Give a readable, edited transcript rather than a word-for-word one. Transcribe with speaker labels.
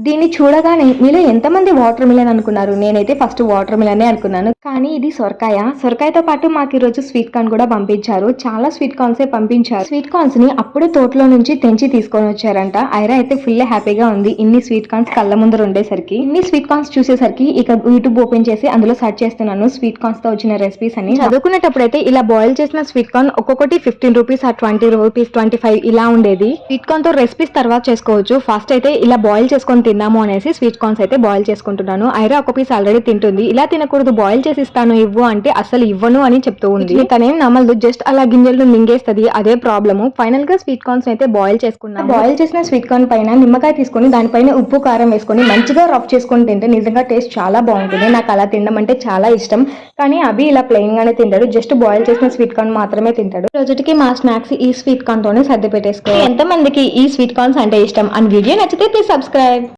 Speaker 1: దీన్ని చూడగానే మీలో ఎంతమంది వాటర్ మిలన్ అనుకున్నారు? నేనైతే ఫస్ట్ వాటర్ మిలనే అనుకున్నాను. కానీ ఇది సొరకాయ. సొరకాయతో పాటు మాకు ఈరోజు స్వీట్ కార్న్ కూడా పంపించారు. చాలా స్వీట్ కార్న్సే పంపించారు. స్వీట్ కార్న్స్ ని అప్పుడే తోటలో నుంచి తెంచి తీసుకొని వచ్చారంట. ఐరా అయితే ఫుల్ హ్యాపీగా ఉంది. ఇన్ని స్వీట్ కార్న్స్ కళ్ళ ముందర ఉండేసరికి. ఇన్ని స్వీట్ కార్న్స్ చూసేసరికి ఇక యూట్యూబ్ ఓపెన్ చేసి అందులో సెర్చ్ చేస్తున్నాను స్వీట్ కార్న్స్ తో వచ్చిన రెసిపీస్ అని. చదువుకునేటప్పుడు అయితే ఇలా బాయిల్ చేసిన స్వీట్ కార్న్ ఒక్కొక్కటి 15 రూపీస్, 20 రూపీస్, 25 ఇలా ఉండేది. స్వీట్ కార్న్ తో రెసిపీస్ తర్వాత చేసుకోవచ్చు. ఫస్ట్ అయితే ఇలా బాయిల్ చేసుకొని తిందాము అనేసి స్వీట్ కార్న్స్ అయితే బాయిల్ చేసుకుంటున్నాను. ఐరా ఒక పీస్ ఆల్రెడీ తింటుంది. ఇలా తినకూడదు, బాయిల్ చేసి ఇస్తాను ఇవ్వు అంటే అసలు ఇవ్వను అని చెప్తూ ఉంది. తనేం నమ్మదు, జస్ట్ అలా గింజలు మింగేస్తుంది. అదే ప్రాబ్లమ్. ఫైనల్ గా స్వీట్ కార్న్స్ అయితే బాయిల్ చేసుకున్నాను. బాయిల్ చేసిన స్వీట్ కార్న్ పైన నిమ్మకాయ తీసుకొని దానిపైన ఉప్పు కారం వేసుకొని మంచిగా రఫ్ చేసుకొని తింటే నిజంగా టేస్ట్ చాలా బాగుంటుంది. నాకు అలా తినడం అంటే చాలా ఇష్టం. కానీ అభి ఇలా ప్లెయిన్ గానే తింటాడు. జస్ట్ బాయిల్ చేసిన స్వీట్ కార్న్ మాత్రమే తింటాడు. రోజుకి మా స్నాక్స్ ఈ స్వీట్ కార్న్ తోనే సర్ది పెట్టేసుకో. ఎంత మందికి ఈ స్వీట్ కార్న్స్ అంటే ఇష్టం అని వీడియో నచ్చితే ప్లీజ్ సబ్స్క్రైబ్.